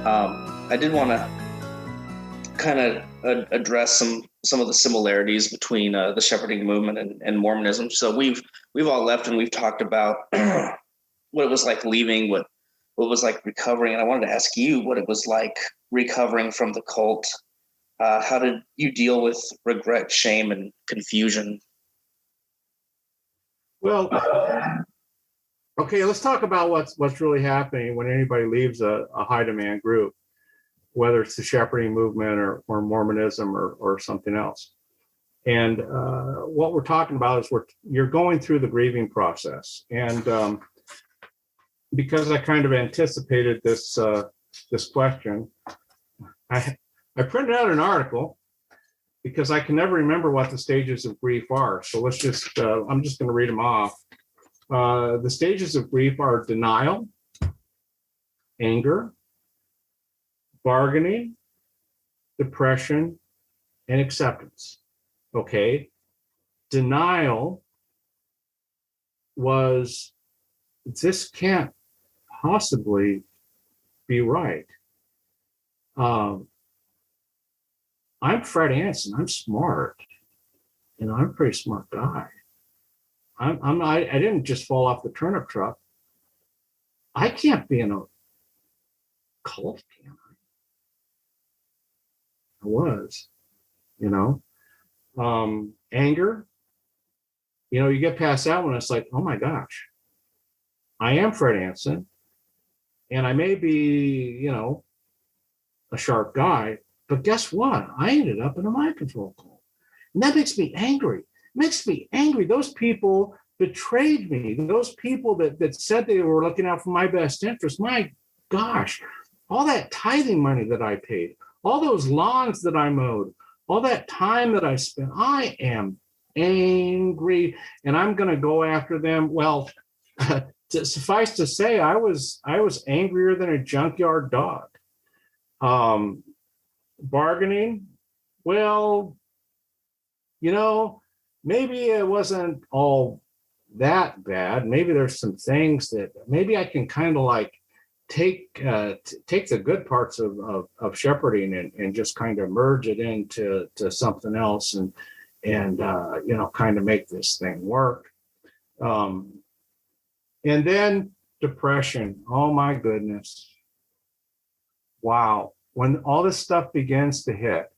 I did want to kind of address some of the similarities between the shepherding movement and Mormonism. So we've all left and we've talked about what it was like leaving, what was like recovering, and I wanted to ask you what it was like recovering from the cult. How did you deal with regret, shame, and confusion? Well, okay, let's talk about what's really happening when anybody leaves a high demand group, whether it's the shepherding movement or Mormonism or something else. And what we're talking about is you're going through the grieving process. And because I kind of anticipated this question, I printed out an article because I can never remember what the stages of grief are. So let's just, I'm just going to read them off. The stages of grief are denial, anger, bargaining, depression, and acceptance. Okay. Denial was, this can't possibly be right. I'm Fred Anson. I'm smart. I'm a pretty smart guy. I didn't just fall off the turnip truck. I can't be in a cult, can I? I was, anger. You get past that one, it's like, oh my gosh, I am Fred Anson, and I may be, a sharp guy, but guess what? I ended up in a mind control cult. And that makes me angry. Those people betrayed me. Those people that said they were looking out for my best interest. My gosh, all that tithing money that I paid, all those lawns that I mowed, all that time that I spent, I am angry, and I'm going to go after them. Well, suffice to say, I was angrier than a junkyard dog. Bargaining, well, maybe it wasn't all that bad. Maybe there's some things that maybe I can kind of like take the good parts of shepherding and just kind of merge it into something else and kind of make this thing work. And then depression. Oh my goodness. Wow. When all this stuff begins to hit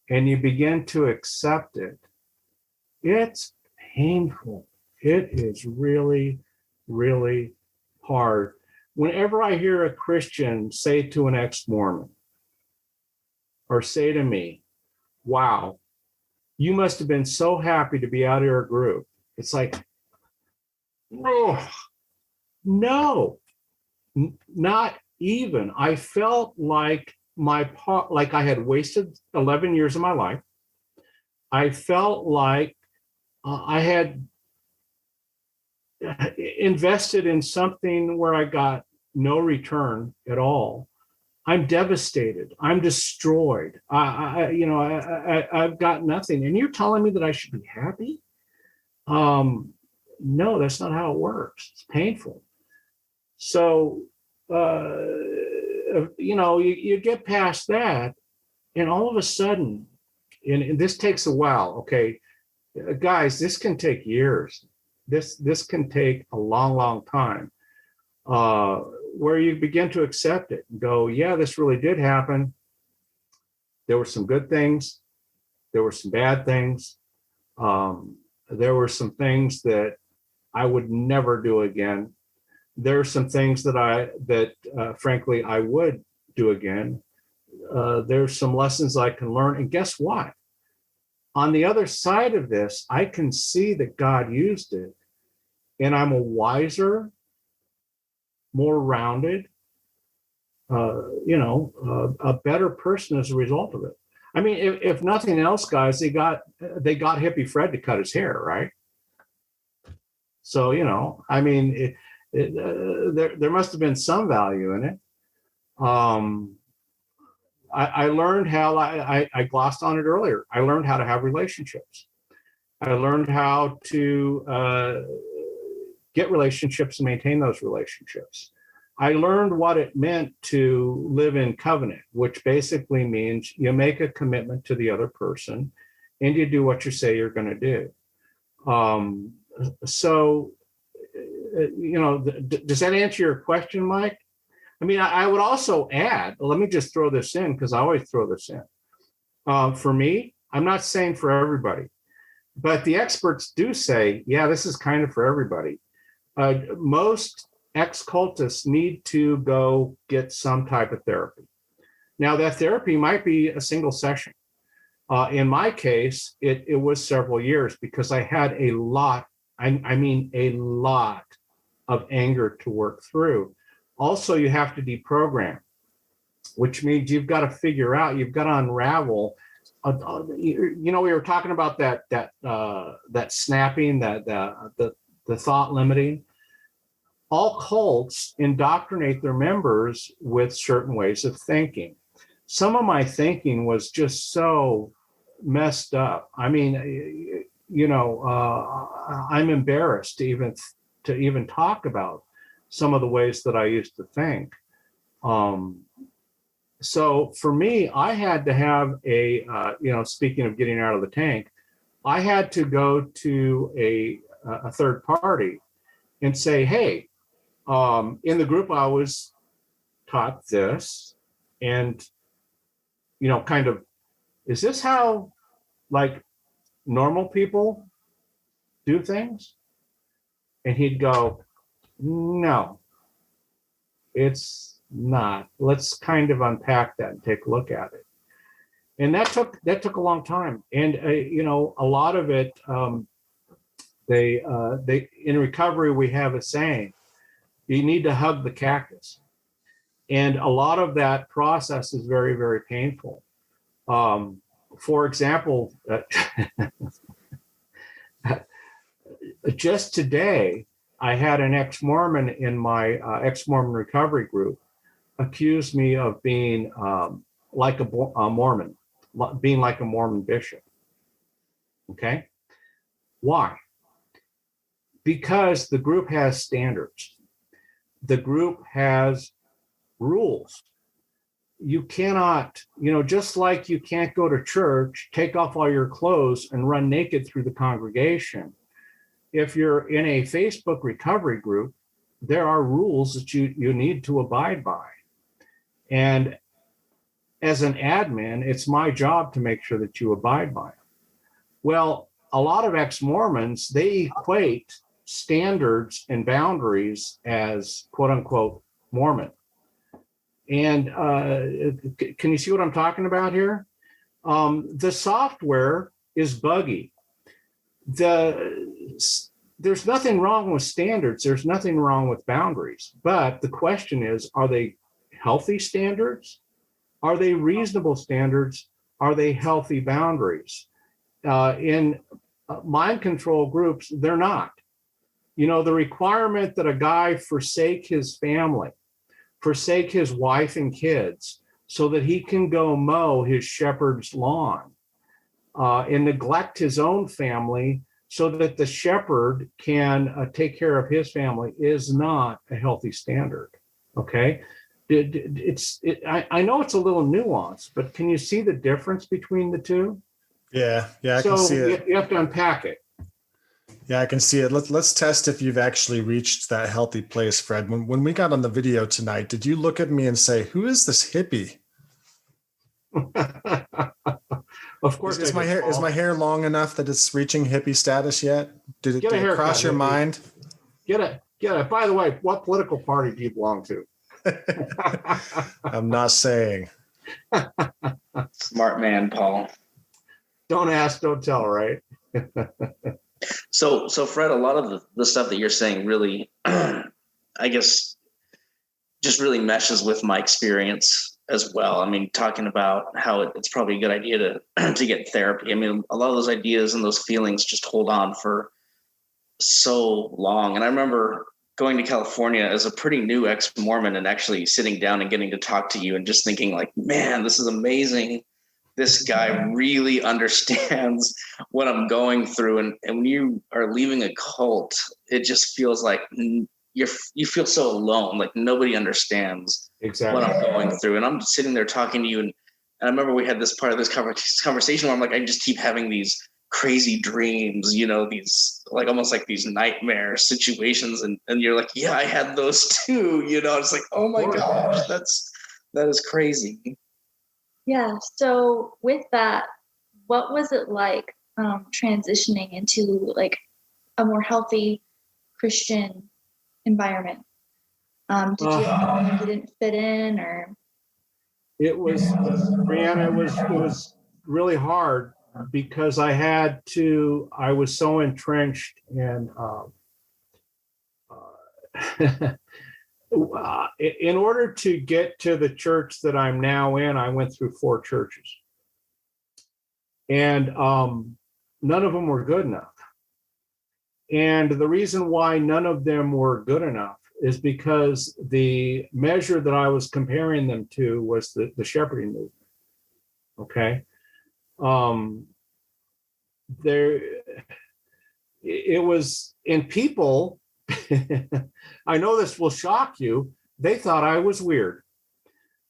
and you begin to accept it, it's painful. It is really, really hard. Whenever I hear a Christian say to an ex-Mormon or say to me, wow, you must have been so happy to be out of your group. It's like, oh, no, not even. I felt like like I had wasted 11 years of my life. I felt like I had invested in something where I got no return at all. I'm devastated. I'm destroyed. I've got nothing. And you're telling me that I should be happy? No, that's not how it works. It's painful. So, you get past that, and all of a sudden, and this takes a while. Okay, guys, this can take years. This can take a long, long time, where you begin to accept it and go, yeah, this really did happen. There were some good things. There were some bad things. There were some things that I would never do again. There are some things that frankly, I would do again. There's some lessons I can learn. And guess what? On the other side of this, I can see that God used it, and I'm a wiser, more rounded, a better person as a result of it. I mean, if nothing else, guys, they got hippie Fred to cut his hair, right? So, I mean, there must have been some value in it. I learned how, I glossed on it earlier. I learned how to have relationships. I learned how to get relationships and maintain those relationships. I learned what it meant to live in covenant, which basically means you make a commitment to the other person and you do what you say you're going to do. So, does that answer your question, Mike? I mean, I would also add, let me just throw this in because I always throw this in. For me, I'm not saying for everybody, but the experts do say, yeah, this is kind of for everybody. Most ex-cultists need to go get some type of therapy. Now, that therapy might be a single session. In my case, it was several years because I had a lot, I mean, a lot of anger to work through. Also, you have to deprogram, which means you've got to figure out, you've got to unravel. We were talking about that snapping, the thought limiting. All cults indoctrinate their members with certain ways of thinking. Some of my thinking was just so messed up. I mean, I'm embarrassed to even talk about some of the ways that I used to think. So for me, I had to have speaking of getting out of the tank, I had to go to a third party and say, hey, in the group I was taught this, and kind of, is this how like normal people do things? And he'd go, no, it's not. Let's kind of unpack that and take a look at it. And that took a long time. And a lot of it, they in recovery we have a saying, you need to hug the cactus. And a lot of that process is very, very painful. For example, just today, I had an ex-Mormon in my ex-Mormon recovery group accuse me of being like a Mormon, being like a Mormon bishop. Okay? Why? Because the group has standards. The group has rules. You cannot, just like you can't go to church, take off all your clothes and run naked through the congregation. If you're in a Facebook recovery group, there are rules that you need to abide by. And as an admin, it's my job to make sure that you abide by them. Well, a lot of ex-Mormons, they equate standards and boundaries as quote unquote Mormon. And can you see what I'm talking about here? The software is buggy. There's nothing wrong with standards. There's nothing wrong with boundaries. But the question is, are they healthy standards? Are they reasonable standards? Are they healthy boundaries? In mind control groups, they're not. The requirement that a guy forsake his family, forsake his wife and kids so that he can go mow his shepherd's lawn, and neglect his own family so that the shepherd can take care of his family is not a healthy standard. Okay. I know it's a little nuanced, but can you see the difference between the two? Yeah, I can see it. You have to unpack it. Yeah, I can see it. Let's test if you've actually reached that healthy place, Fred. When we got on the video tonight, did you look at me and say, "Who is this hippie?" Of course. Is my hair long enough that it's reaching hippie status yet? Did it cross your mind? Get it. By the way, what political party do you belong to? I'm not saying. Smart man, Paul. Don't ask, don't tell, right? So Fred, a lot of the stuff that you're saying really, I guess, just really meshes with my experience as well. I mean, talking about how it's probably a good idea to get therapy. I mean, a lot of those ideas and those feelings just hold on for so long. And I remember going to California as a pretty new ex-Mormon and actually sitting down and getting to talk to you and just thinking like, man, this is amazing. This guy really understands what I'm going through. And when you are leaving a cult, it just feels like you feel so alone, like nobody understands Exactly. what I'm going through. And I'm sitting there talking to you, and I remember we had this part of this conversation where I'm like, I just keep having these crazy dreams, these like almost like these nightmare situations, and you're like, yeah, I had those too, it's like, oh my gosh, that is crazy. Yeah. So with that, what was it like transitioning into like a more healthy Christian environment? Did you feel like you didn't fit in, or? It was, Brianna, it was really hard because I was so entrenched in, in order to get to the church that I'm now in, I went through 4 churches. And none of them were good enough. And the reason why none of them were good enough is because the measure that I was comparing them to was the shepherding movement. Okay. It was in people, I know this will shock you, they thought I was weird.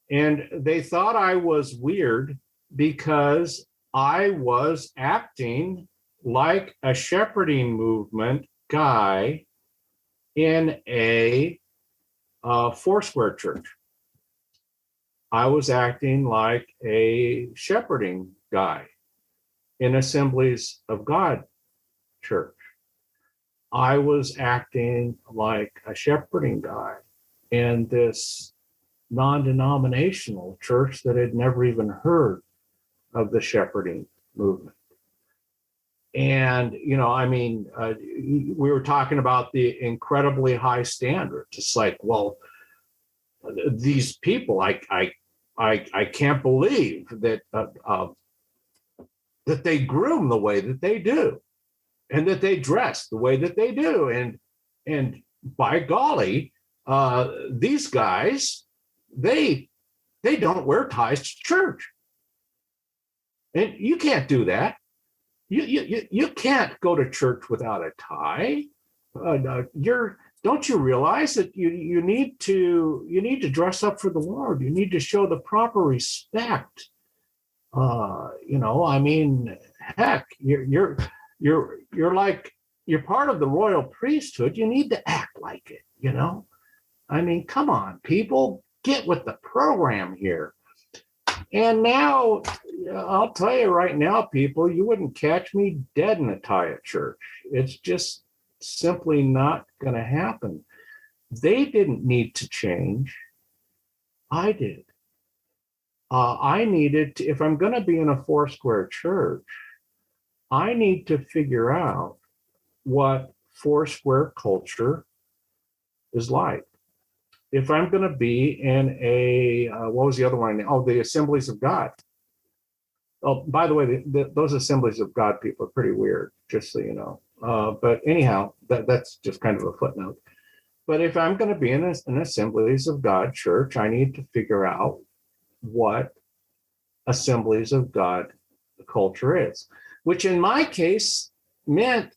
And they thought I was weird because I was acting like a shepherding movement guy in a Foursquare church. I was acting like a shepherding guy in Assemblies of God church. I was acting like a shepherding guy in this non-denominational church that had never even heard of the shepherding movement. And, we were talking about the incredibly high standards. It's like, well, these people, I can't believe that that they groom the way that they do, and that they dress the way that they do, and by golly, these guys, they don't wear ties to church, and you can't do that. You can't go to church without a tie. Don't you realize that you need to dress up for the Lord? You need to show the proper respect. Heck, you're part of the royal priesthood. You need to act like it. Come on, people, get with the program here. And now, I'll tell you right now, people, you wouldn't catch me dead in a tie at church. It's just simply not going to happen. They didn't need to change. I did. I needed to, if I'm going to be in a Foursquare church, I need to figure out what Foursquare culture is like. If I'm going to be in a, what was the other one? Oh, the Assemblies of God. Oh, by the way, those Assemblies of God people are pretty weird, just so you know. But anyhow, that's just kind of a footnote. But if I'm going to be in an Assemblies of God church, I need to figure out what Assemblies of God culture is, which in my case meant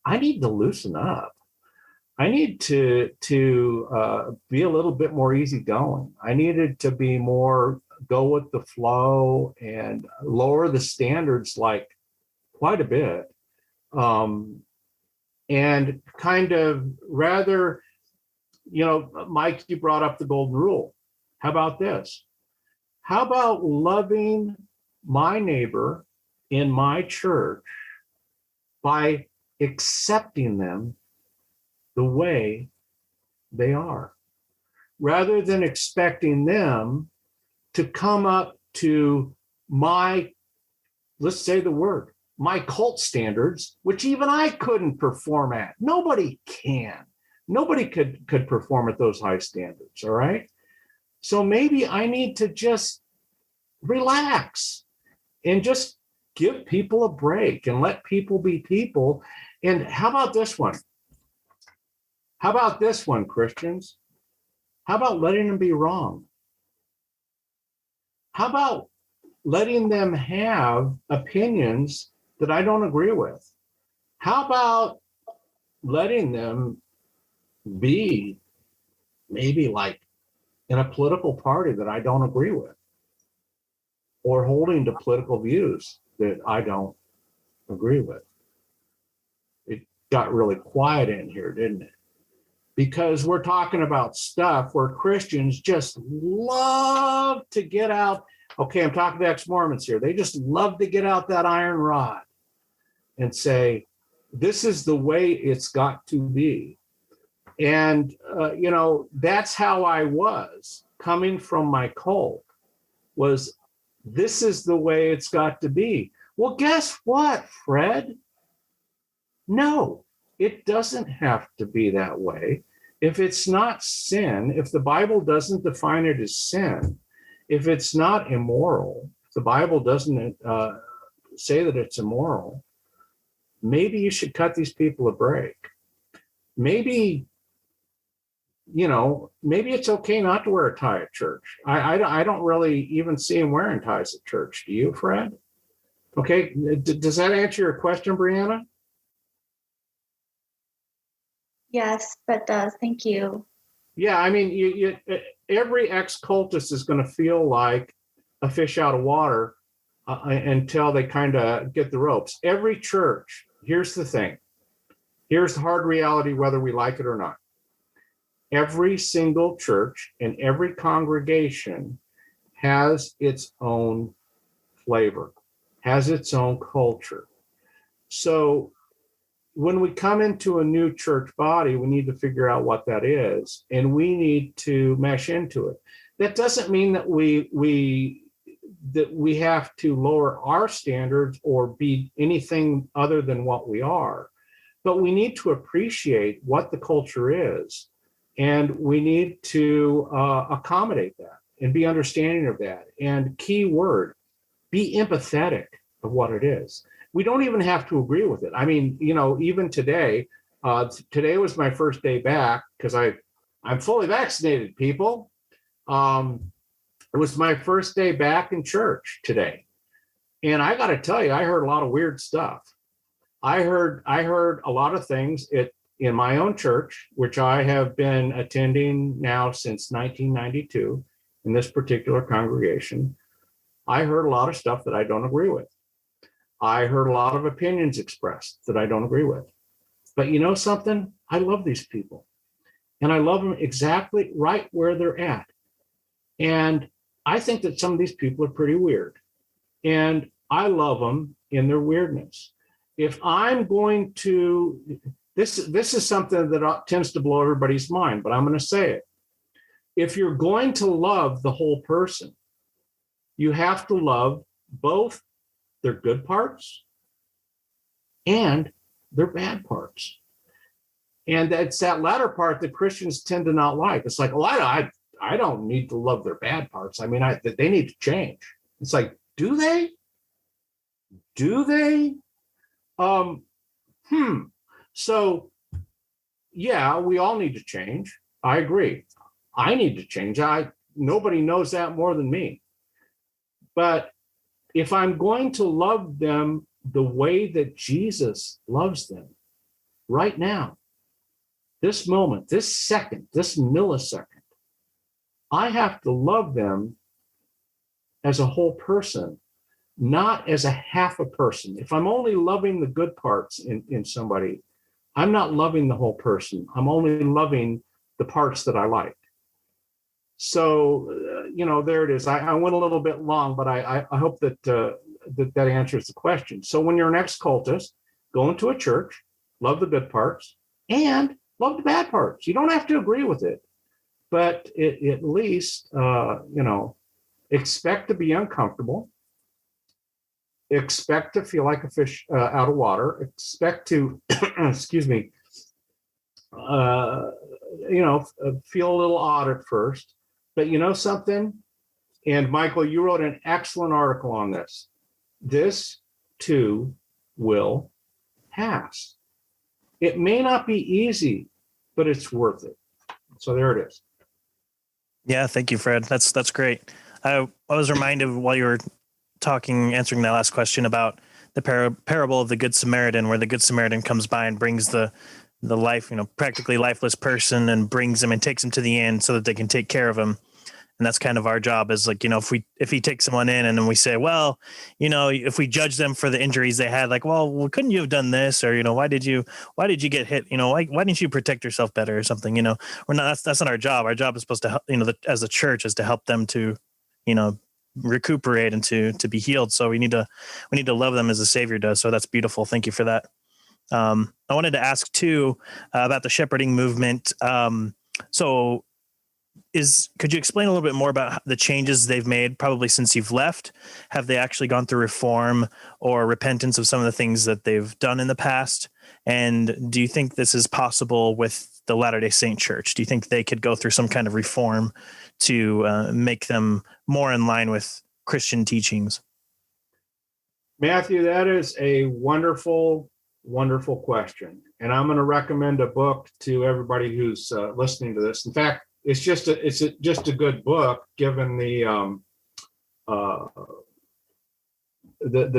I need to loosen up. I need to be a little bit more easygoing. I needed to be more go with the flow and lower the standards like quite a bit. And kind of rather, Mike, you brought up the golden rule. How about this? How about loving my neighbor in my church by accepting them the way they are, rather than expecting them to come up to my, let's say the word, my cult standards, which even I couldn't perform at. Nobody can. Nobody could perform at those high standards, all right? So maybe I need to just relax and just give people a break and let people be people. And how about this one? How about this one, Christians? How about letting them be wrong? How about letting them have opinions that I don't agree with? How about letting them be maybe like in a political party that I don't agree with, or holding to political views that I don't agree with. It got really quiet in here, didn't it? Because we're talking about stuff where Christians just love to get out. Okay, I'm talking to ex-Mormons here. They just love to get out that iron rod and say, this is the way it's got to be. And, that's how I was coming from my cult, was this is the way it's got to be. Well, guess what, Fred? No, it doesn't have to be that way. If it's not sin, if the Bible doesn't define it as sin, if it's not immoral, if the Bible doesn't say that it's immoral, maybe you should cut these people a break. Maybe it's okay not to wear a tie at church. I don't really even see him wearing ties at church. Do you, Fred? Okay, does that answer your question, Brianna? Yes, that does. Thank you. Yeah, I mean, every ex-cultist is going to feel like a fish out of water until they kind of get the ropes. Every church, here's the thing. Here's the hard reality, whether we like it or not. Every single church and every congregation has its own flavor, has its own culture. So when we come into a new church body, we need to figure out what that is, and we need to mesh into it. That doesn't mean that we have to lower our standards or be anything other than what we are, but we need to appreciate what the culture is, and we need to accommodate that and be understanding of that. And key word, be empathetic of what it is. We don't even have to agree with it. I mean, even today, today was my first day back because I'm fully vaccinated, people. It was my first day back in church today. And I got to tell you, I heard a lot of weird stuff. I heard a lot of things in my own church, which I have been attending now since 1992 in this particular congregation. I heard a lot of stuff that I don't agree with. I heard a lot of opinions expressed that I don't agree with. But you know something? I love these people. And I love them exactly right where they're at. And I think that some of these people are pretty weird. And I love them in their weirdness. If I'm going to, this is something that tends to blow everybody's mind, but I'm going to say it. If you're going to love the whole person, you have to love both their good parts and their bad parts. And that's that latter part that Christians tend to not like. It's like, well, I don't need to love their bad parts. I mean, they need to change. It's like, do they? Do they? So, yeah, we all need to change. I agree. I need to change. Nobody knows that more than me. But if I'm going to love them the way that Jesus loves them right now, this moment, this second, this millisecond, I have to love them as a whole person, not as a half a person. If I'm only loving the good parts in somebody, I'm not loving the whole person. I'm only loving the parts that I like. So, there it is. I went a little bit long, but I hope that that answers the question. So when you're an ex-cultist, go into a church, love the good parts, and love the bad parts. You don't have to agree with it, but at least, expect to be uncomfortable. Expect to feel like a fish out of water. Expect to, excuse me, feel a little odd at first. But you know something? And Michael, you wrote an excellent article on this. This too will pass. It may not be easy, but it's worth it. So there it is. Yeah, thank you, Fred. That's great. I was reminded while you were answering that last question about the parable of the Good Samaritan, where the Good Samaritan comes by and brings the the practically lifeless person and brings him and takes him to the inn so that they can take care of him. And that's kind of our job is like, if he takes someone in and then we say, well, if we judge them for the injuries they had, like, well, couldn't you have done this? Or, why did you get hit? Why didn't you protect yourself better or something? We're not, that's not our job. Our job is supposed to help, as a church is to help them to, recuperate and to be healed. So we need to love them as the Savior does. So that's beautiful. Thank you for that. I wanted to ask too about the shepherding movement. Could you explain a little bit more about the changes they've made probably since you've left? Have they actually gone through reform or repentance of some of the things that they've done in the past? And do you think this is possible with the Latter-day Saint Church? Do you think they could go through some kind of reform to make them more in line with Christian teachings? Matthew, that is a wonderful, wonderful question. And I'm going to recommend a book to everybody who's listening to this. In fact, it's just a good book given the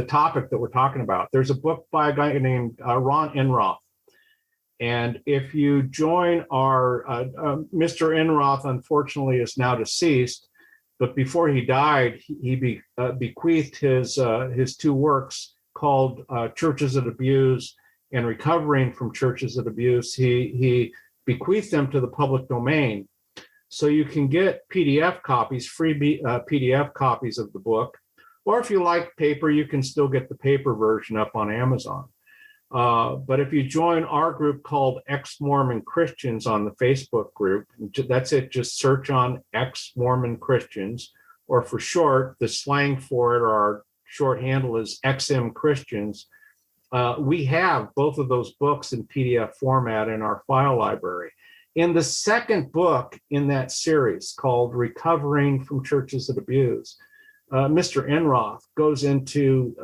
topic that we're talking about. There's a book by a guy named Ron Enroth. And if you join our Mr. Enroth, unfortunately, is now deceased, but before he died, he bequeathed his two works called Churches that Abuse and Recovering from Churches that Abuse. He bequeathed them to the public domain. So you can get PDF copies, free PDF copies of the book. Or if you like paper, you can still get the paper version up on Amazon. But if you join our group called Ex-Mormon Christians on the Facebook group, that's it, just search on Ex-Mormon Christians, or for short, the slang for it or our short handle is XM Christians. We have both of those books in PDF format in our file library. In the second book in that series called Recovering from Churches that Abuse, Mr. Enroth goes into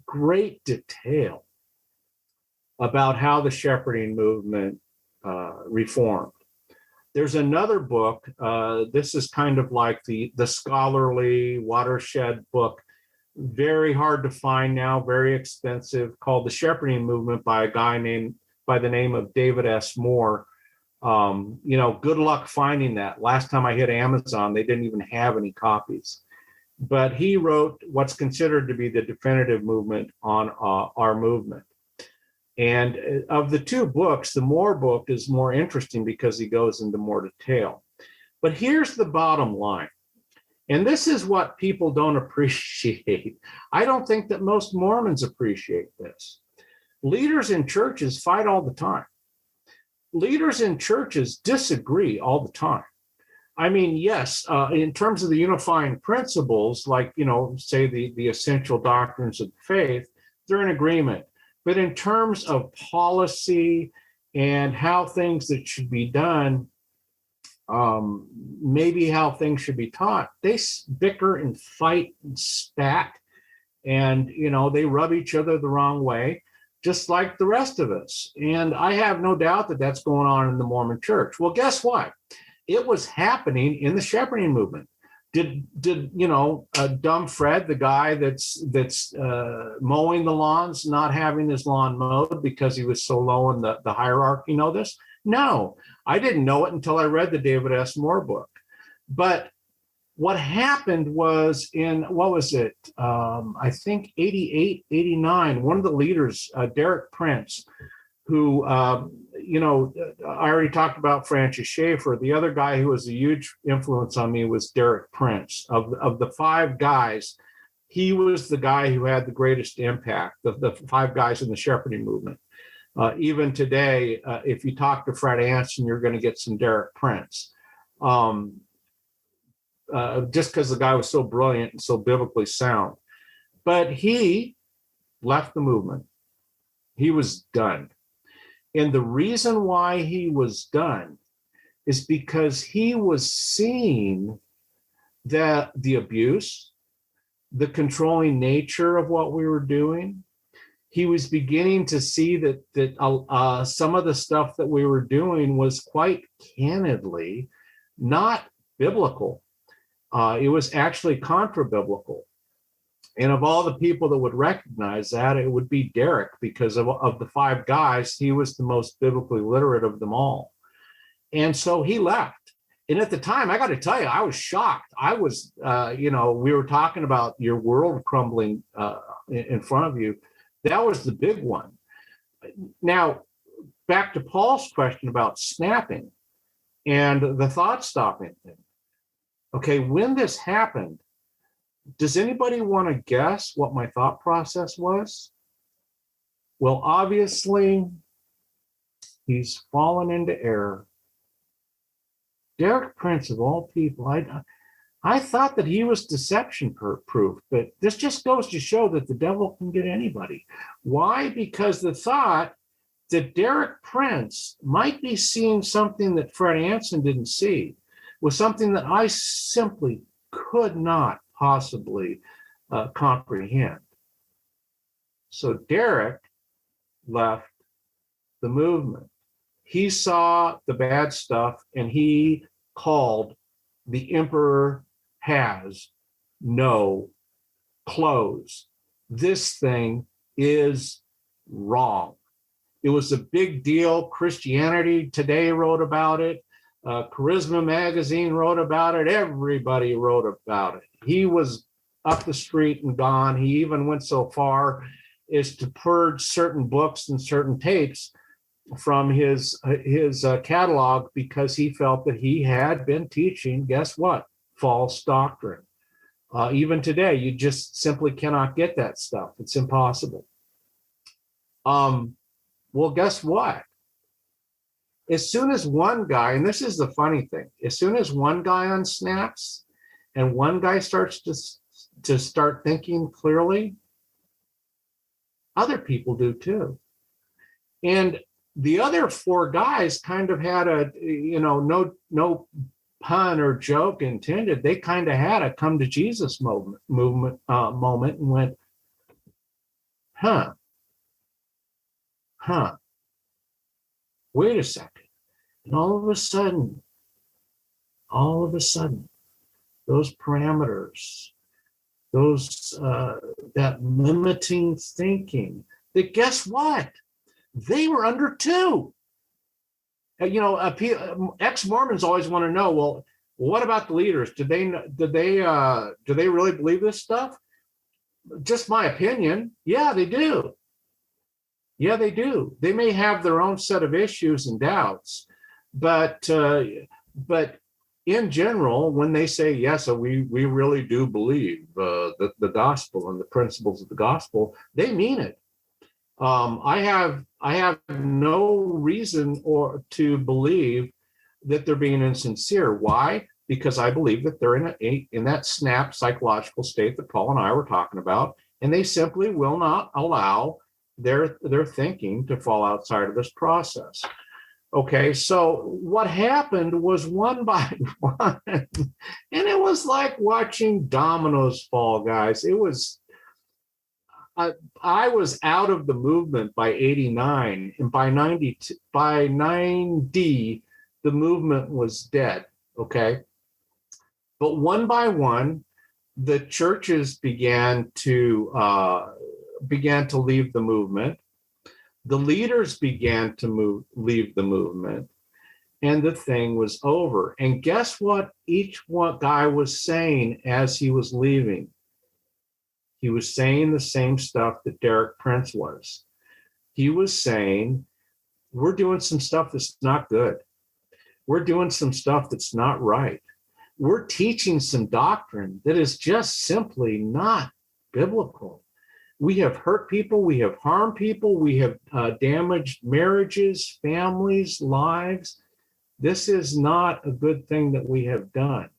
great detail about how the shepherding movement reformed. There's another book, this is kind of like the scholarly watershed book, very hard to find now, very expensive, called The Shepherding Movement by a guy by the name of David S. Moore. Good luck finding that. Last time I hit Amazon, they didn't even have any copies. But he wrote what's considered to be the definitive movement on our movement. And of the two books, the Moore book is more interesting because he goes into more detail. But here's the bottom line. And this is what people don't appreciate. I don't think that most Mormons appreciate this. Leaders in churches fight all the time. Leaders in churches disagree all the time. I mean, yes, in terms of the unifying principles, like, say the essential doctrines of faith, they're in agreement. But in terms of policy and how things that should be done, maybe how things should be taught, they bicker and fight and spat, and they rub each other the wrong way, just like the rest of us. And I have no doubt that that's going on in the Mormon Church. Well, guess what? It was happening in the shepherding movement. Did dumb Fred, the guy that's mowing the lawns, not having his lawn mowed because he was so low in the hierarchy, know this? No, I didn't know it until I read the David S. Moore book. But what happened was in, I think 88, 89, one of the leaders, Derek Prince, who, I already talked about Francis Schaeffer. The other guy who was a huge influence on me was Derek Prince. Of the five guys, he was the guy who had the greatest impact, the five guys in the shepherding movement. Even today, if you talk to Fred Anson, you're going to get some Derek Prince. Just because the guy was so brilliant and so biblically sound. But he left the movement. He was done. And the reason why he was done is because he was seeing that the abuse, the controlling nature of what we were doing, he was beginning to see that some of the stuff that we were doing was quite candidly not biblical. It was actually contra-biblical. And of all the people that would recognize that, it would be Derek, because of the five guys, he was the most biblically literate of them all. And so he left. And at the time, I got to tell you, I was shocked. I was, we were talking about your world crumbling in front of you. That was the big one. Now, back to Paul's question about snapping and the thought stopping thing. Okay, when this happened, does anybody want to guess what my thought process was? Well, obviously, he's fallen into error. Derek Prince, of all people, I thought that he was deception proof, but this just goes to show that the devil can get anybody. Why? Because the thought that Derek Prince might be seeing something that Fred Anson didn't see was something that I simply could not possibly comprehend. So Derek left the movement. He saw the bad stuff and he called the emperor has no clothes. This thing is wrong. It was a big deal. Christianity Today wrote about it. Charisma Magazine wrote about it. Everybody wrote about it. He was up the street and gone. He even went so far as to purge certain books and certain tapes from his catalog because he felt that he had been teaching, guess what? False doctrine. Even today, you just simply cannot get that stuff. It's impossible. Well, guess what? As soon as one guy, and this is the funny thing, as soon as one guy unsnaps and one guy starts to start thinking clearly, other people do too. And the other four guys kind of had a, no pun or joke intended. They kind of had a come to Jesus moment and went, wait a second. And all of a sudden, those parameters, that limiting thinking, that guess what? They were under too. Ex-Mormons always want to know, well, what about the leaders? Do they really believe this stuff? Just my opinion. Yeah, they do. Yeah, they do. They may have their own set of issues and doubts, but in general, when they say yes, we really do believe the gospel and the principles of the gospel, they mean it. I have no reason to believe that they're being insincere. Why? Because I believe that they're in that snap psychological state that Paul and I were talking about, and they simply will not allow their thinking to fall outside of this process. Okay, so what happened was one by one, and it was like watching dominoes fall, guys. It was. I was out of the movement by 89, and by 90, the movement was dead. Okay, but one by one, the churches began to leave the movement. The leaders began to leave the movement, and the thing was over. And guess what? Each one guy was saying as he was leaving. He was saying the same stuff that Derek Prince was. He was saying, we're doing some stuff that's not good. We're doing some stuff that's not right. We're teaching some doctrine that is just simply not biblical. We have hurt people. We have harmed people. We have damaged marriages, families, lives. This is not a good thing that we have done.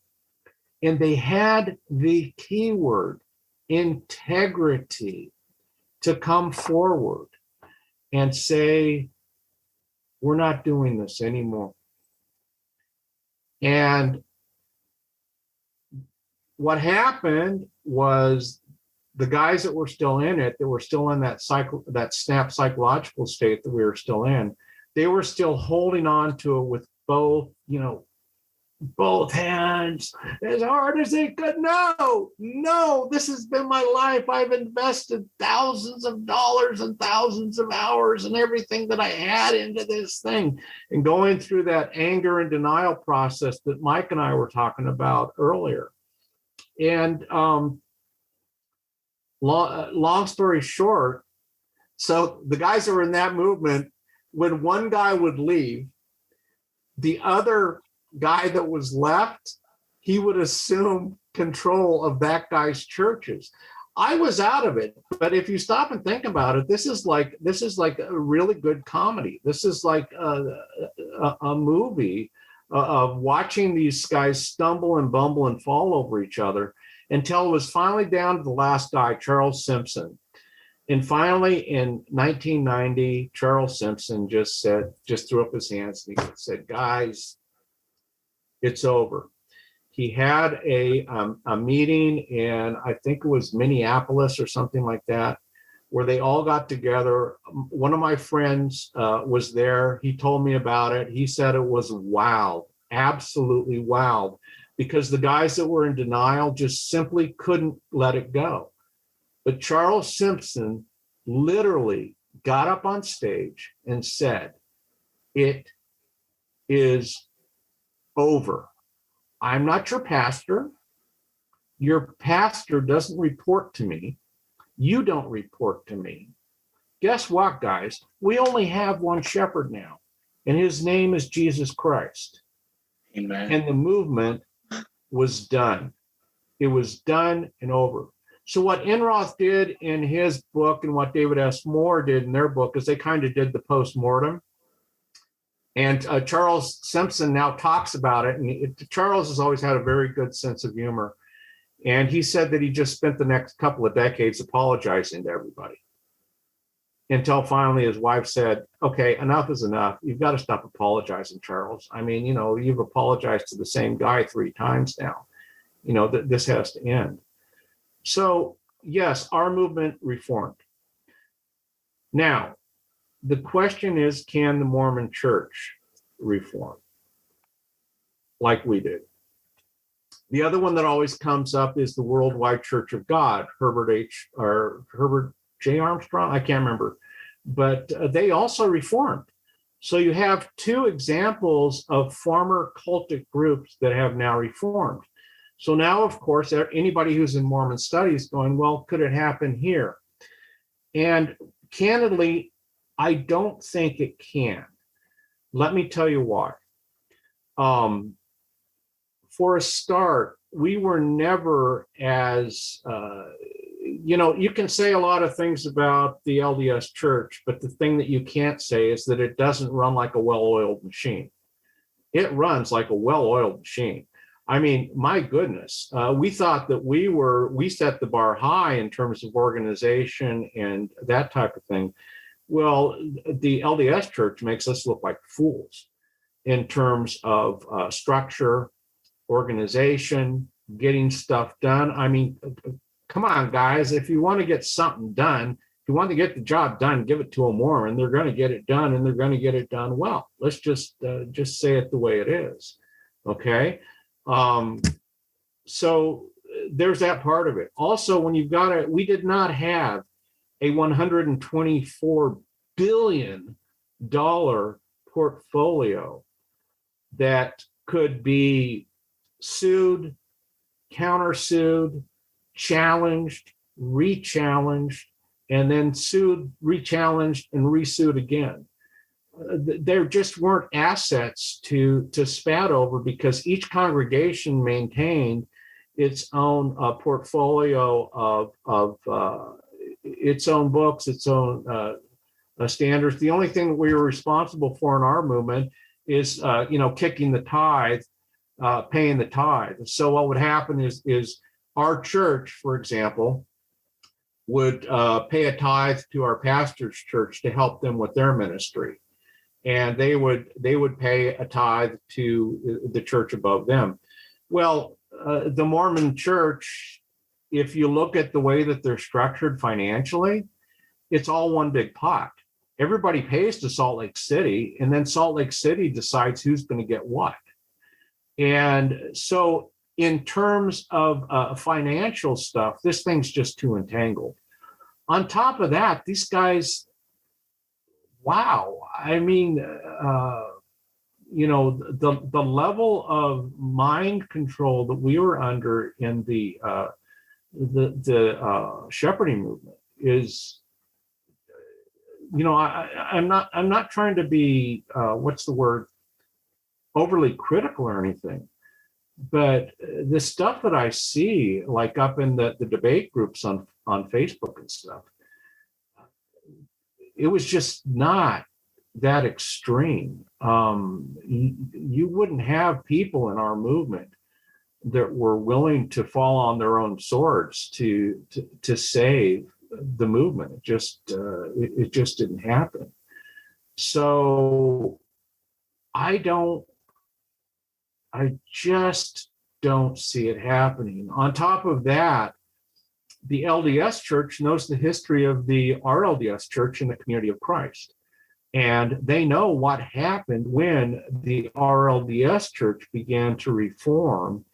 And they had the key word, integrity, to come forward and say, we're not doing this anymore. And what happened was the guys that were still in it, that were still in that snap psychological state that we were still in, they were still holding on to it with both, both hands as hard as he could. No, this has been my life. I've invested thousands of dollars and thousands of hours and everything that I had into this thing. And going through that anger and denial process that Mike and I were talking about earlier. And long story short, so the guys that were in that movement, when one guy would leave, the other guy that was left, he would assume control of that guy's churches. I was out of it, but if you stop and think about it, this is like a really good comedy. This is like a movie of watching these guys stumble and bumble and fall over each other until it was finally down to the last guy, Charles Simpson. And finally, in 1990, Charles Simpson just threw up his hands and he said, guys, it's over. He had a meeting in, I think it was Minneapolis or something like that, where they all got together. One of my friends was there. He told me about it. He said it was wild, absolutely wild, because the guys that were in denial just simply couldn't let it go. But Charles Simpson literally got up on stage and said, it is over. I'm not your pastor. Your pastor doesn't report to me. You don't report to me. Guess what, guys? We only have one shepherd now, and his name is Jesus Christ. Amen. And the movement was done. It was done and over. So what Enroth did in his book and what David S. Moore did in their book is they kind of did the post-mortem. And Charles Simpson now talks about it. And Charles has always had a very good sense of humor. And he said that he just spent the next couple of decades apologizing to everybody. Until finally his wife said, okay, enough is enough. You've got to stop apologizing, Charles. I mean, you've apologized to the same guy 3 times now. This has to end. So, yes, our movement reformed. Now, the question is, can the Mormon Church reform like we did? The other one that always comes up is the Worldwide Church of God, Herbert J. Armstrong, I can't remember, but they also reformed. So you have 2 examples of former cultic groups that have now reformed. So now, of course, anybody who's in Mormon studies going, well, could it happen here? And candidly, I don't think it can. Let me tell you why. For a start, we were never as, you can say a lot of things about the LDS Church, but the thing that you can't say is that it doesn't run like a well-oiled machine. It runs like a well-oiled machine. I mean, my goodness, we thought that we set the bar high in terms of organization and that type of thing. Well, the LDS Church makes us look like fools in terms of structure, organization, getting stuff done. I mean, come on, guys, if you want to get something done, if you want to get the job done, give it to a Mormon. They're going to get it done, and they're going to get it done well. Let's just say it the way it is, okay? So there's that part of it. Also, when you've got we did not have a $124 billion portfolio that could be sued, countersued, challenged, re-challenged, and then sued, re-challenged, and resued again. There just weren't assets to spat over because each congregation maintained its own portfolio of its own books, its own standards. The only thing that we were responsible for in our movement is, kicking the tithe, paying the tithe. So what would happen is our church, for example, would pay a tithe to our pastor's church to help them with their ministry. And they would pay a tithe to the church above them. Well, the Mormon Church, if you look at the way that they're structured financially, it's all one big pot. Everybody pays to Salt Lake City, and then Salt Lake City decides who's going to get what. And so in terms of financial stuff, this thing's just too entangled. On top of that, these guys, wow. I mean, the level of mind control that we were under in the shepherding movement is, I'm not trying to be what's the word, overly critical or anything, but the stuff that I see, like up in the debate groups on Facebook and stuff, it was just not that extreme. You wouldn't have people in our movement that were willing to fall on their own swords to save the movement. It just didn't happen. So I just don't see it happening. On top of that, the LDS Church knows the history of the RLDS Church in the Community of Christ. And they know what happened when the RLDS Church began to reform.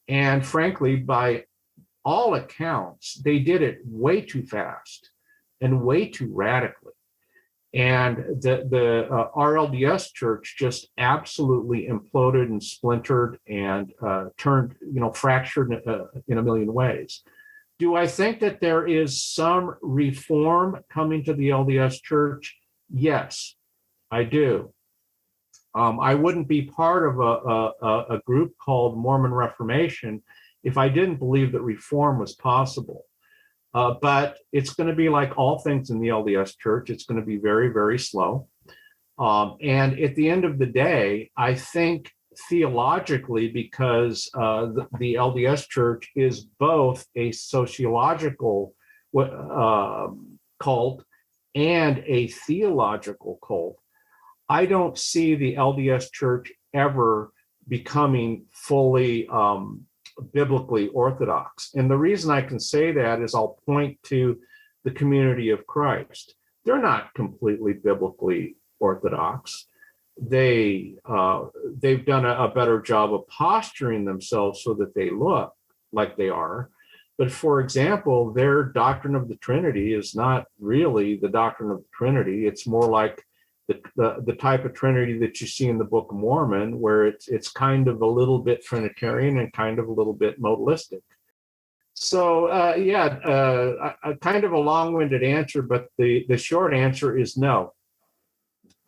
And frankly, by all accounts, they did it way too fast and way too radically. And the RLDS Church just absolutely imploded and splintered and turned, fractured in a million ways. Do I think that there is some reform coming to the LDS Church? Yes, I do. I wouldn't be part of a group called Mormon Reformation if I didn't believe that reform was possible. But it's going to be like all things in the LDS Church. It's going to be very, very slow. And at the end of the day, I think theologically, because the LDS Church is both a sociological cult and a theological cult, I don't see the LDS Church ever becoming fully biblically orthodox. And the reason I can say that is I'll point to the Community of Christ. They're not completely biblically orthodox. They've done a better job of posturing themselves so that they look like they are. But for example, their doctrine of the Trinity is not really the doctrine of the Trinity. It's more like the type of Trinity that you see in the Book of Mormon, where it's kind of a little bit Trinitarian and kind of a little bit modalistic. So kind of a long-winded answer, but the short answer is no.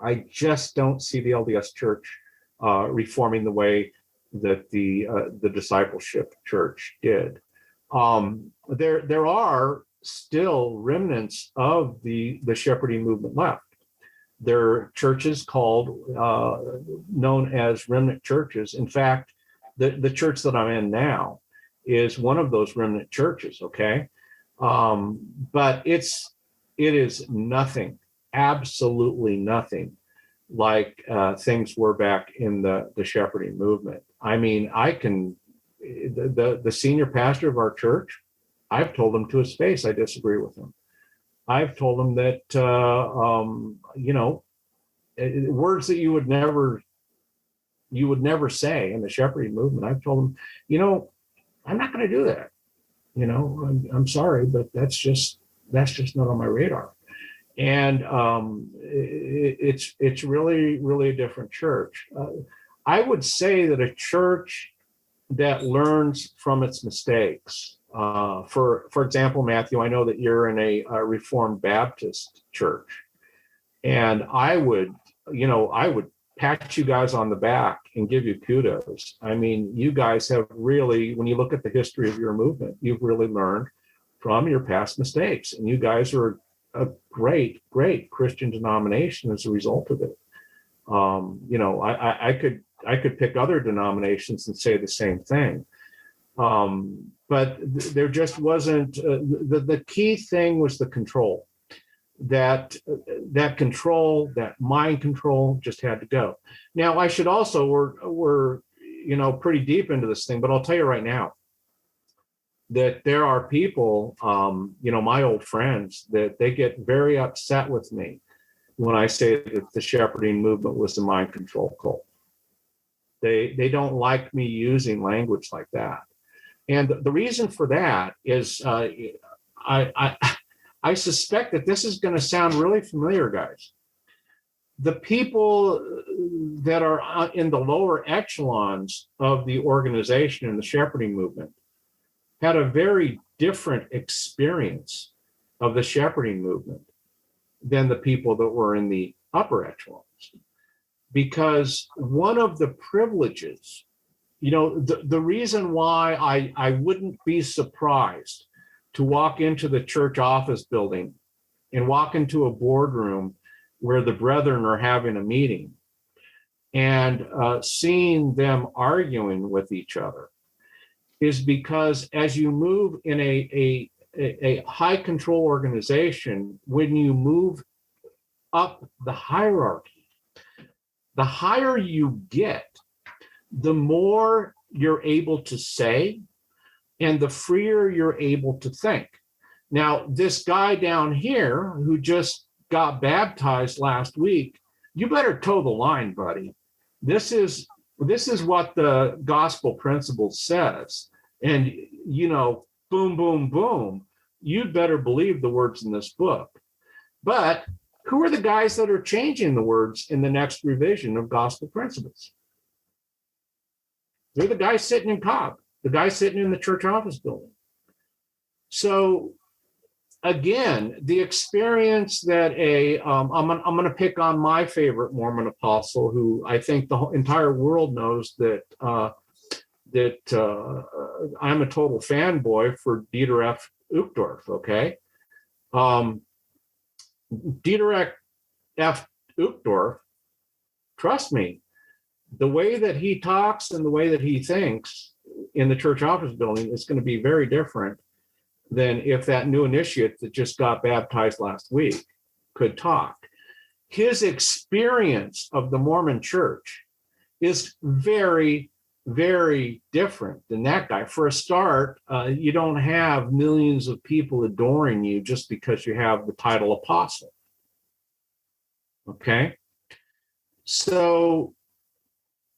I just don't see the LDS Church reforming the way that the discipleship church did. There are still remnants of the shepherding movement left. There are churches known as remnant churches. In fact, the church that I'm in now is one of those remnant churches. Okay, but it is nothing, absolutely nothing like things were back in the shepherding movement. I mean, the senior pastor of our church, I've told him to his face I disagree with him. I've told him that words that you would never say in the shepherding movement. I've told him, I'm not going to do that. I'm sorry, but that's just not on my radar. And it's really, really a different church. I would say that a church that learns from its mistakes. For example, Matthew, I know that you're in a Reformed Baptist church, and I would pat you guys on the back and give you kudos. I mean, you guys have really, when you look at the history of your movement, you've really learned from your past mistakes, and you guys are a great, great Christian denomination as a result of it. I could pick other denominations and say the same thing. But there just wasn't, the key thing was the control. That control, that mind control just had to go. Now, I should also, we're pretty deep into this thing, but I'll tell you right now that there are people, my old friends, that they get very upset with me when I say that the shepherding movement was the mind control cult. They don't like me using language like that. And the reason for that is I suspect that this is going to sound really familiar, guys. The people that are in the lower echelons of the organization and the shepherding movement had a very different experience of the shepherding movement than the people that were in the upper echelons. Because one of the privileges, the reason why I wouldn't be surprised to walk into the church office building and walk into a boardroom where the brethren are having a meeting and seeing them arguing with each other is because as you move in a high control organization, when you move up the hierarchy, the higher you get, the more you're able to say and the freer you're able to think. Now, this guy down here who just got baptized last week, you better toe the line, buddy. This is what the gospel principle says. And, boom, boom, boom, you'd better believe the words in this book. But who are the guys that are changing the words in the next revision of gospel principles? They're the guys sitting in Cobb, the guys sitting in the church office building. So again, the experience that I'm going to pick on my favorite Mormon apostle, who I think the entire world knows that I'm a total fanboy for Dieter F. Uchtdorf, okay? Dieter F. Uchtdorf, trust me, the way that he talks and the way that he thinks in the church office building is going to be very different than if that new initiate that just got baptized last week could talk. His experience of the Mormon church is very, very different than that guy. For a start, you don't have millions of people adoring you just because you have the title apostle. Okay? So,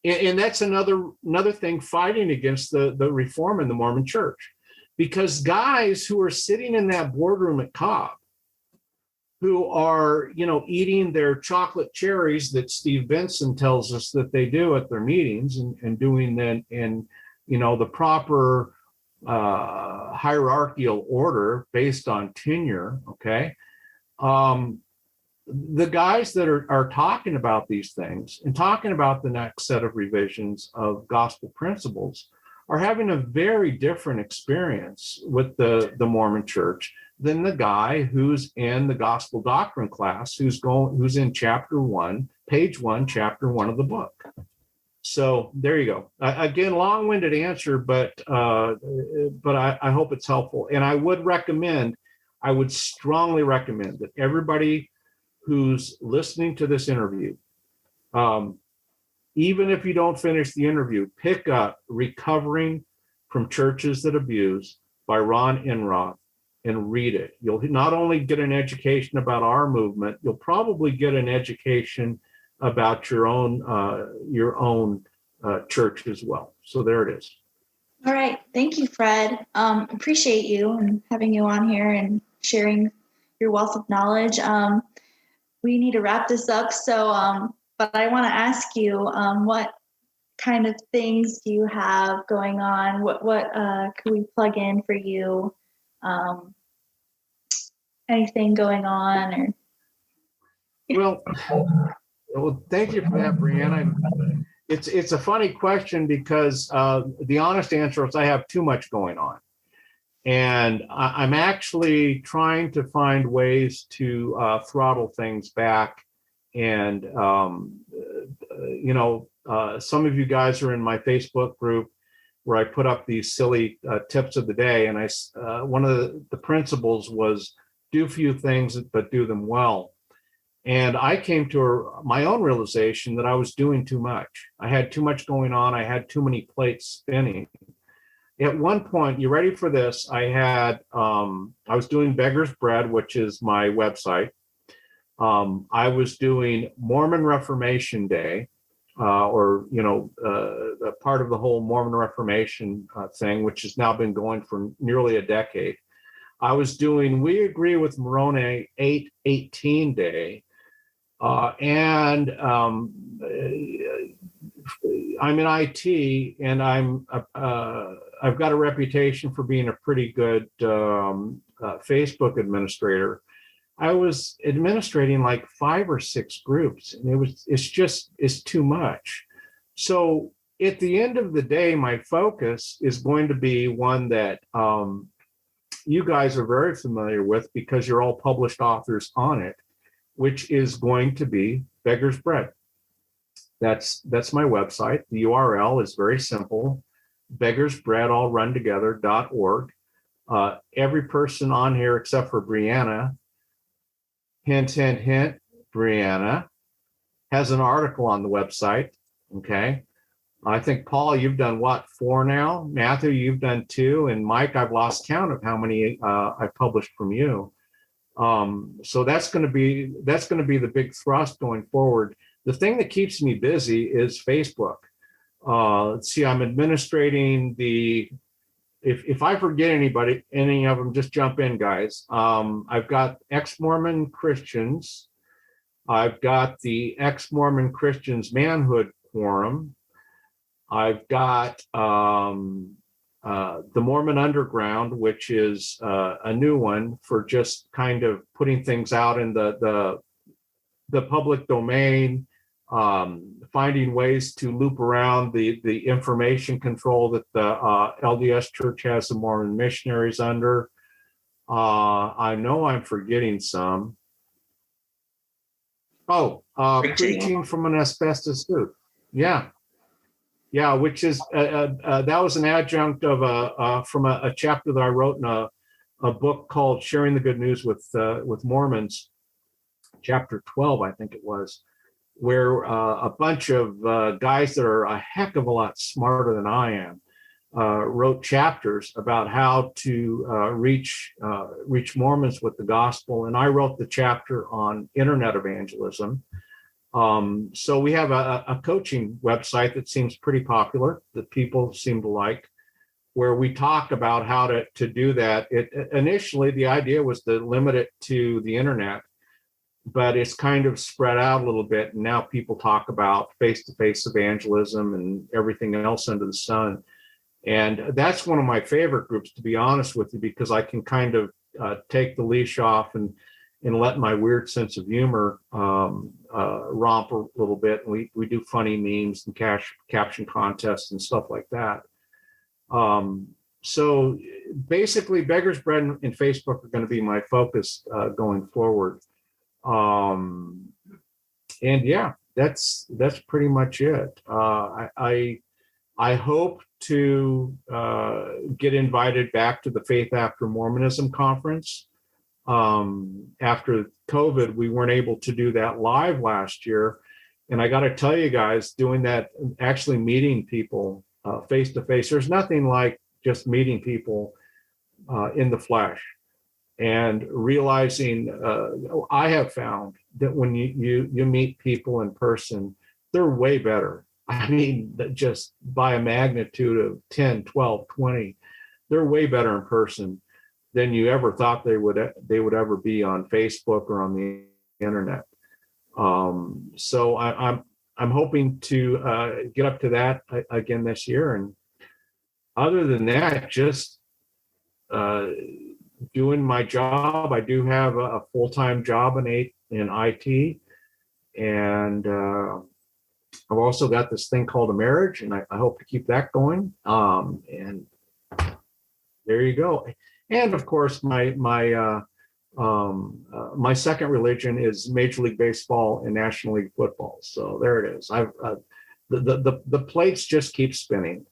and that's another thing fighting against the reform in the Mormon church. Because guys who are sitting in that boardroom at Cobb, who are, eating their chocolate cherries that Steve Benson tells us that they do at their meetings and doing that in, the proper hierarchical order based on tenure, okay? The guys that are talking about these things and talking about the next set of revisions of gospel principles are having a very different experience with the Mormon church than the guy who's in the gospel doctrine class, who's in chapter 1, page 1, chapter 1 of the book. So there you go. Again, long-winded answer, but I hope it's helpful. And I would strongly recommend that everybody who's listening to this interview, even if you don't finish the interview, pick up Recovering from Churches That Abuse by Ron Enroth and read it. You'll not only get an education about our movement, you'll probably get an education about your own church as well. So there it is. All right. Thank you, Fred. Appreciate you and having you on here and sharing your wealth of knowledge. We need to wrap this up. So, but I want to ask you, what kind of things do you have going on? What could we plug in for you? Anything going on? Well, thank you for that, Brianna. It's a funny question because the honest answer is I have too much going on. And I'm actually trying to find ways to throttle things back. And, some of you guys are in my Facebook group where I put up these silly tips of the day. And one of the principles was do few things, but do them well. And I came to my own realization that I was doing too much. I had too much going on. I had too many plates spinning. At one point, you ready for this? I was doing Beggar's Bread, which is my website. I was doing Mormon Reformation Day or a part of the whole Mormon Reformation thing, which has now been going for nearly a decade. I was doing We Agree with Moroni 818 Day, and I'm in IT, and I've got a reputation for being a pretty good Facebook administrator. I was administrating like 5 or 6 groups, and it's too much. So at the end of the day, my focus is going to be one that you guys are very familiar with because you're all published authors on it, which is going to be Beggar's Bread. That's my website. The URL is very simple, beggarsbread, all run together.org. Every person on here except for Brianna, hint, hint, hint, Brianna, has an article on the website. Okay. I think, Paul, you've done what, 4 now? Matthew, you've done 2. And Mike, I've lost count of how many I've published from you. So that's going to be the big thrust going forward. The thing that keeps me busy is Facebook. Let's see, I'm administrating if I forget any of them, just jump in, guys. I've got ex-Mormon Christians. I've got the ex-Mormon Christians Manhood Quorum. I've got the Mormon Underground, which is a new one for just kind of putting things out in the public domain, finding ways to loop around the information control that the LDS Church has the Mormon missionaries under. I know I'm forgetting some. Preaching from an asbestos suit. Yeah, which is that was an adjunct of from a chapter that I wrote in a book called Sharing the Good News with Mormons, chapter 12, I think it was, where a bunch of guys that are a heck of a lot smarter than I am wrote chapters about how to reach Mormons with the gospel, and I wrote the chapter on internet evangelism. So we have a coaching website that seems pretty popular, that people seem to like, where we talk about how to do that. Initially, the idea was to limit it to the internet, but it's kind of spread out a little bit. And now people talk about face-to-face evangelism and everything else under the sun. And that's one of my favorite groups, to be honest with you, because I can kind of take the leash off and let my weird sense of humor romp a little bit. And we do funny memes and caption contests and stuff like that. So basically, Beggar's Bread and Facebook are going to be my focus going forward. And yeah, that's pretty much it. I hope to get invited back to the Faith After Mormonism conference. After COVID, we weren't able to do that live last year. And I got to tell you guys, doing that, actually meeting people face to face, there's nothing like just meeting people in the flesh and realizing, I have found that when you meet people in person, they're way better. I mean, just by a magnitude of 10, 12, 20, they're way better in person than you ever thought they would ever be on Facebook or on the internet. So I'm hoping to get up to that again this year. And other than that, just doing my job. I do have a full-time job in IT, and I've also got this thing called a marriage, and I hope to keep that going. And there you go. And of course, my second religion is Major League Baseball and National League Football. So there it is. The plates just keep spinning.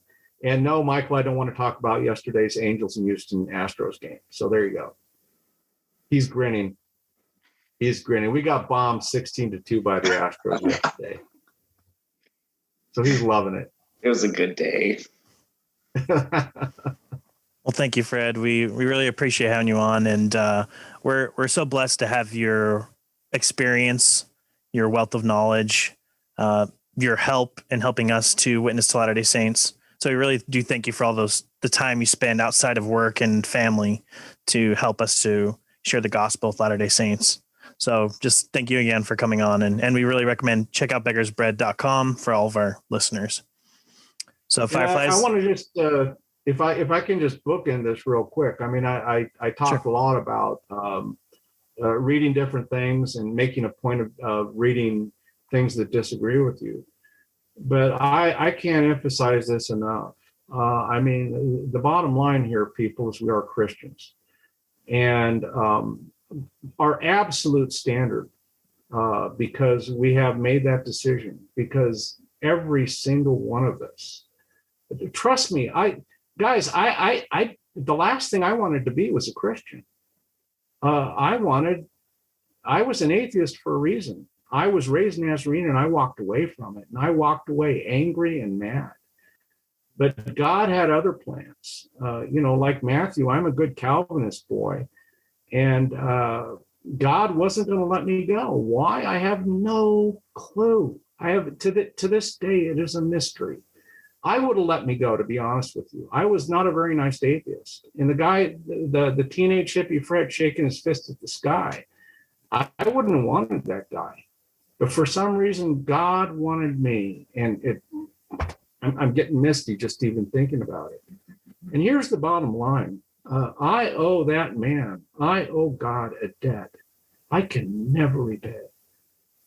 And no, Michael, I don't want to talk about yesterday's Angels and Houston Astros game. So there you go. He's grinning. We got bombed 16-2 by the Astros yesterday. So he's loving it. It was a good day. Well, thank you, Fred. We really appreciate having you on, and we're so blessed to have your experience, your wealth of knowledge. your help in helping us to witness to Latter-day Saints. So we really do thank you for all the time you spend outside of work and family to help us to share the gospel of Latter-day Saints. So just thank you again for coming on. And we really recommend check out beggarsbread.com for all of our listeners. So Fireflies. I want to just, if I can just bookend this real quick. I mean, I talked a lot about reading different things and making a point of reading things that disagree with you. But I can't emphasize this enough. I mean, the bottom line here, people, is we are Christians. And our absolute standard, because we have made that decision, because every single one of us, trust me, the last thing I wanted to be was a Christian. I was an atheist for a reason. I was raised Nazarene and I walked away from it, and I walked away angry and mad. But God had other plans. Like Matthew, I'm a good Calvinist boy, and God wasn't going to let me go. Why? I have no clue. I have to this day, it is a mystery. I would have let me go, to be honest with you. I was not a very nice atheist. And the guy, the teenage hippie Fred shaking his fist at the sky, I wouldn't have wanted that guy. But for some reason, God wanted me. And I'm getting misty just even thinking about it. And here's the bottom line. I owe that man, I owe God a debt I can never repay.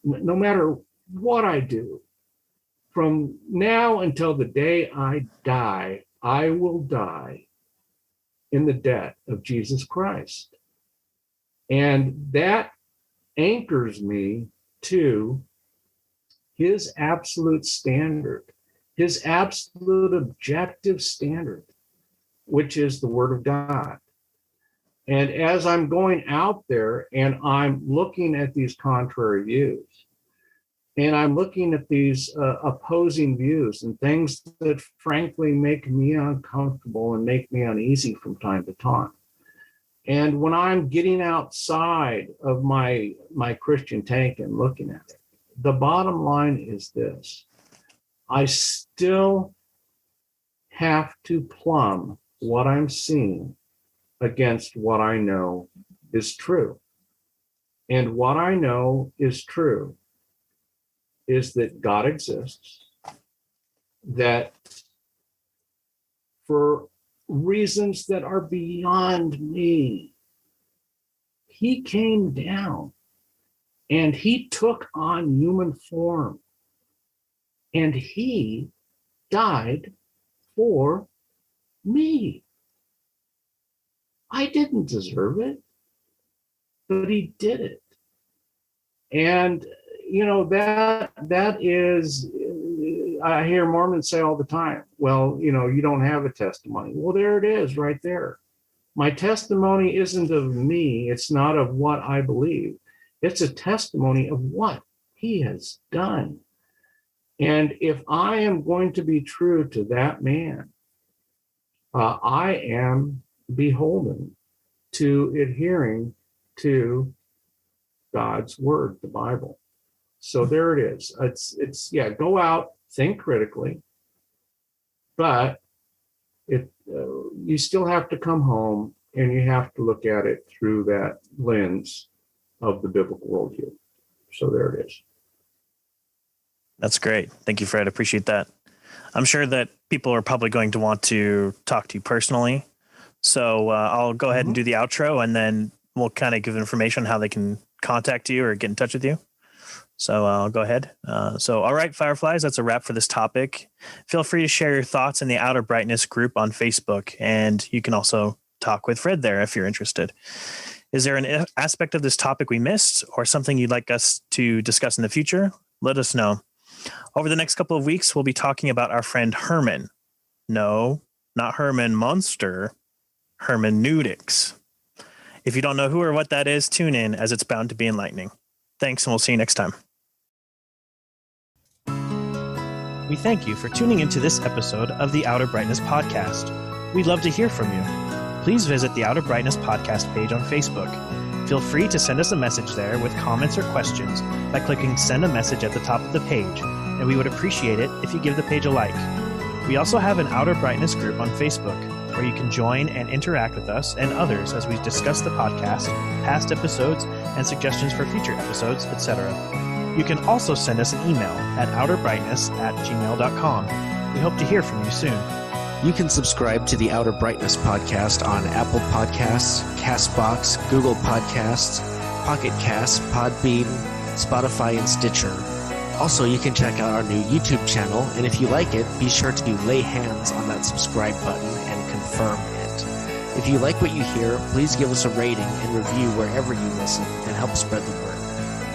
No matter what I do, from now until the day I die, I will die in the debt of Jesus Christ. And that anchors me to his absolute standard, his absolute objective standard, which is the Word of God. And as I'm going out there and I'm looking at these contrary views, and I'm looking at these opposing views and things that frankly make me uncomfortable and make me uneasy from time to time. And when I'm getting outside of my Christian tank and looking at it, the bottom line is this: I still have to plumb what I'm seeing against what I know is true. And what I know is true is that God exists, that for reasons that are beyond me, he came down and he took on human form and he died for me. I didn't deserve it, but he did it. And that is, I hear Mormons say all the time, well, you don't have a testimony. Well, there it is right there. My testimony isn't of me. It's not of what I believe. It's a testimony of what he has done. And if I am going to be true to that man, I am beholden to adhering to God's word, the Bible. So there it is. It's go out, think critically, but you still have to come home and you have to look at it through that lens of the biblical worldview. So there it is. That's great. Thank you, Fred. Appreciate that. I'm sure that people are probably going to want to talk to you personally. So I'll go ahead and do the outro, and then we'll kind of give information on how they can contact you or get in touch with you. So I'll go ahead. All right, Fireflies, that's a wrap for this topic. Feel free to share your thoughts in the Outer Brightness group on Facebook, and you can also talk with Fred there if you're interested. Is there an aspect of this topic we missed or something you'd like us to discuss in the future? Let us know. Over the next couple of weeks, we'll be talking about our friend Herman. No, not Herman Munster, hermeneutics. If you don't know who or what that is, tune in, as it's bound to be enlightening. Thanks, and we'll see you next time. We thank you for tuning into this episode of the Outer Brightness Podcast. We'd love to hear from you. Please visit the Outer Brightness Podcast page on Facebook. Feel free to send us a message there with comments or questions by clicking Send a Message at the top of the page. and we would appreciate it if you give the page a like. We also have an Outer Brightness group on Facebook, where you can join and interact with us and others as we discuss the podcast, past episodes, and suggestions for future episodes, etc. You can also send us an email at outerbrightness@gmail.com. We hope to hear from you soon. You can subscribe to the Outer Brightness podcast on Apple Podcasts, CastBox, Google Podcasts, Pocket Casts, Podbean, Spotify, and Stitcher. Also, you can check out our new YouTube channel, and if you like it, be sure to lay hands on that subscribe button and confirm it. If you like what you hear, please give us a rating and review wherever you listen and help spread the word.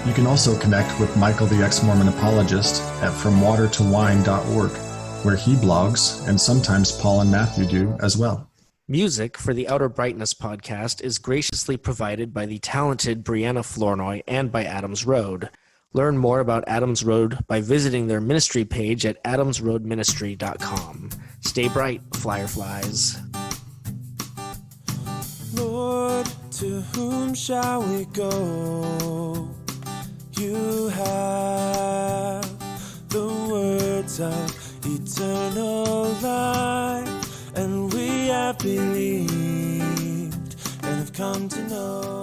You can also connect with Michael the Ex-Mormon Apologist at FromWaterToWine.org, where he blogs, and sometimes Paul and Matthew do as well. Music for the Outer Brightness podcast is graciously provided by the talented Brianna Flournoy and by Adams Road. Learn more about Adams Road by visiting their ministry page at adamsroadministry.com. Stay bright, fireflies. Lord, to whom shall we go? You have the words of eternal life, and we have believed and have come to know.